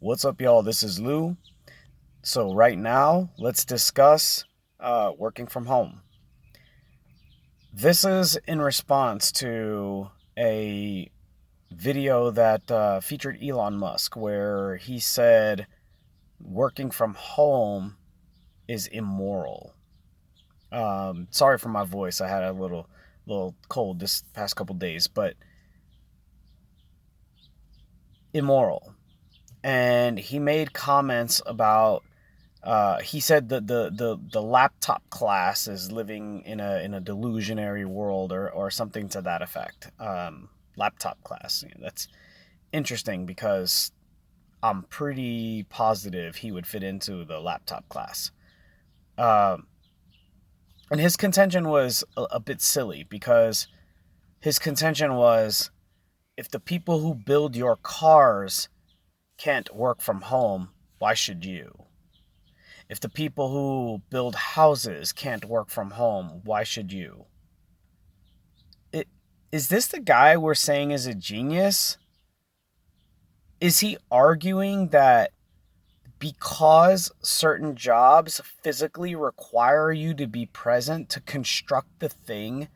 What's up, y'all? This is Lou. So, right now, let's discuss working from home. This is in response to a video that featured Elon Musk, where he said working from home is immoral. Sorry for my voice. I had a little cold this past couple days, but immoral. And he made comments about he said that the laptop class is living in a delusionary world or something to that effect. Laptop class. That's interesting because I'm pretty positive he would fit into the laptop class. Uh, and his contention was a bit silly because his contention was if the people who build your cars can't work from home, why should you? If the people who build houses can't work from home, why should you? It, is this the guy we're saying is a genius? Is he arguing that because certain jobs physically require you to be present to construct the thing,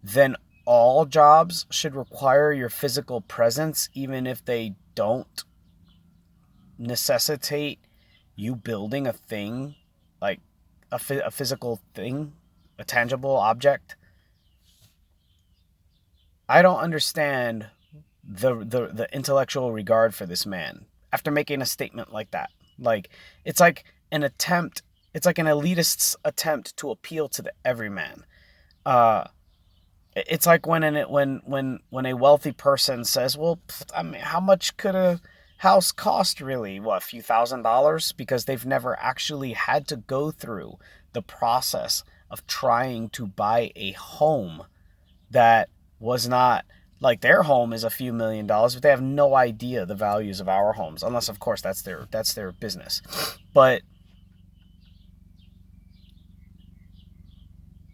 then all jobs should require your physical presence, even if they don't necessitate you building a thing, like a physical thing, a tangible object? I don't understand the intellectual regard for this man after making a statement like that. Like it's like an attempt. It's like an elitist's attempt to appeal to the everyman. Uh, it's like when a wealthy person says, "Well, I mean, how much could a house cost really? What, a few $1,000s?" Because they've never actually had to go through the process of trying to buy a home that was not like their home is a few $1,000,000, but they have no idea the values of our homes, unless of course that's their business. But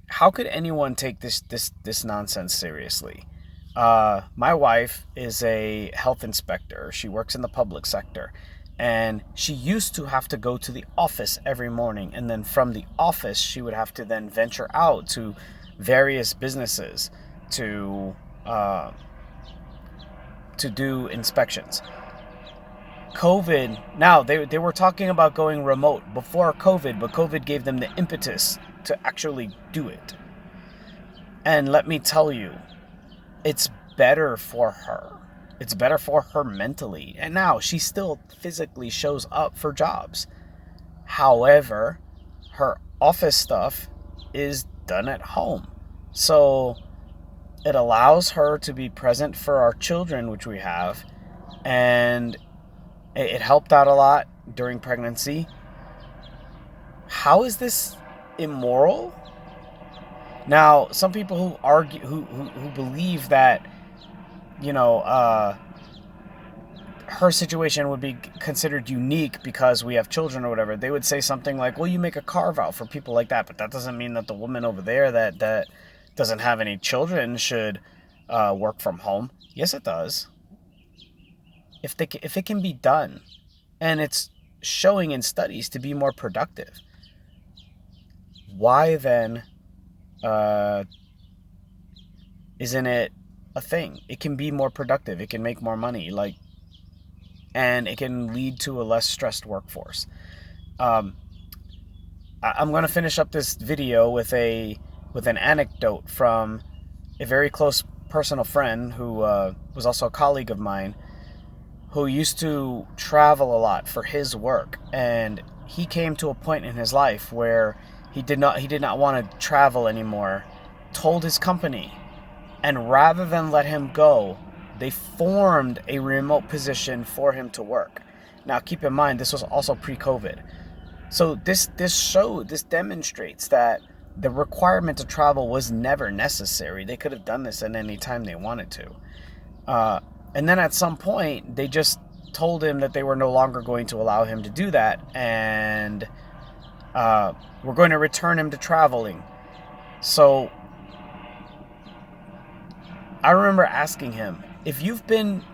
how could anyone take this nonsense seriously? My wife is a health inspector. She works in the public sector. And she used to have to go to the office every morning. And then from the office, she would have to then venture out to various businesses to uh, to do inspections. COVID, now they were talking about going remote before COVID, but COVID gave them the impetus to actually do it. And let me tell you, it's better for her. It's better for her mentally. And now she still physically shows up for jobs. However, her office stuff is done at home. So it allows her to be present for our children, which we have. And it helped out a lot during pregnancy. How is this immoral? Now, some people who argue, who believe that, you know, her situation would be considered unique because we have children or whatever, they would say something like, well, you make a carve out for people like that, but that doesn't mean that the woman over there that doesn't have any children should work from home. Yes, it does. If it can be done, and it's showing in studies to be more productive, why then uh, isn't it a thing? It can be more productive. It can make more money. And it can lead to a less stressed workforce. Um, I'm going to finish up this video with an anecdote from a very close personal friend who was also a colleague of mine, who used to travel a lot for his work, and he came to a point in his life where he did not want to travel anymore. Told his company, and rather than let him go, they formed a remote position for him to work. Now, keep in mind, this was also pre-COVID. So this demonstrates that the requirement to travel was never necessary. They could have done this at any time they wanted to. Uh, and then at some point, they just told him that they were no longer going to allow him to do that, and we're going to return him to traveling. So I remember asking him, if you've been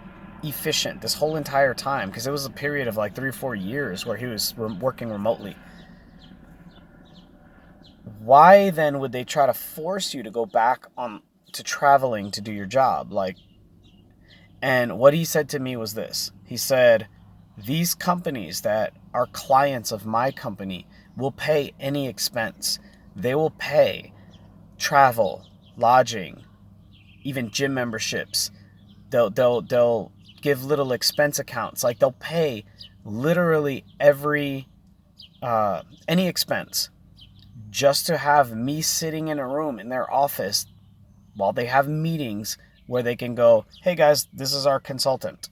efficient this whole entire time, because it was a period of like 3 or 4 years where he was working remotely. Why then would they try to force you to go back on to traveling to do your job? Like, and what he said to me was this. He said, these companies that are clients of my company will pay any expense. They will pay travel, lodging, even gym memberships. They'll give little expense accounts. Like, they'll pay literally any expense just to have me sitting in a room in their office while they have meetings where they can go, hey guys, this is our consultant.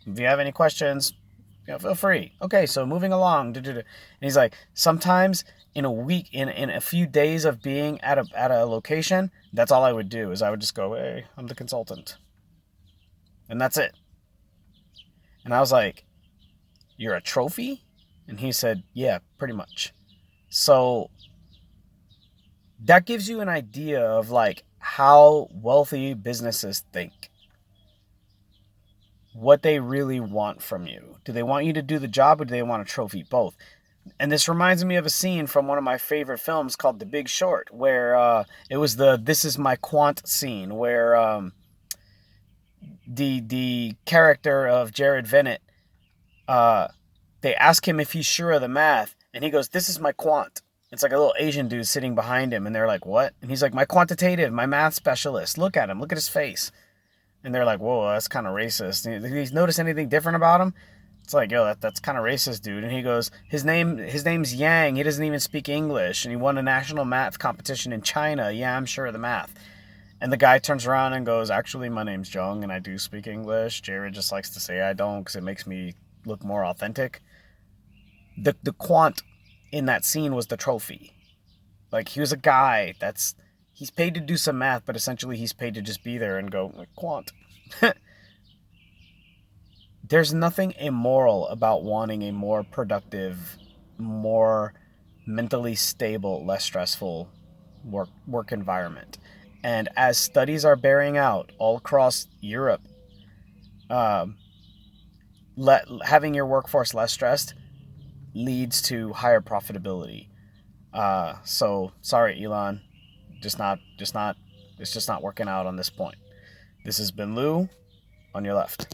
If you have any questions, feel free. Okay, so moving along. And he's like, sometimes in a week, in a few days of being at a location, that's all I would do is I would just go, hey, I'm the consultant. And that's it. And I was like, you're a trophy? And he said, yeah, pretty much. So that gives you an idea of like how wealthy businesses think, what they really want from you. Do they want you to do the job, or do they want a trophy? Both. And this reminds me of a scene from one of my favorite films called The Big Short, where it was the "This is my quant" scene, where the character of Jared Vennett, uh, they ask him if he's sure of the math, and he goes, "This is my quant." It's like a little Asian dude sitting behind him, and they're like, "What?" And he's like, "My quantitative, my math specialist. Look at him. Look at his face." And they're like, "Whoa, that's kind of racist. Did you notice anything different about him?" It's like, yo, that's kind of racist, dude. And he goes, his name's Yang. He doesn't even speak English, and he won a national math competition in China. Yeah, I'm sure of the math. And the guy turns around and goes, actually, my name's Jung, and I do speak English. Jared just likes to say I don't because it makes me look more authentic. The quant in that scene was the trophy. Like, he was a guy he's paid to do some math, but essentially he's paid to just be there and go, like, quant. There's nothing immoral about wanting a more productive, more mentally stable, less stressful work environment. And as studies are bearing out all across Europe, um, having your workforce less stressed leads to higher profitability. So sorry, Elon, it's just not working out on this point. This has been Lou on your left.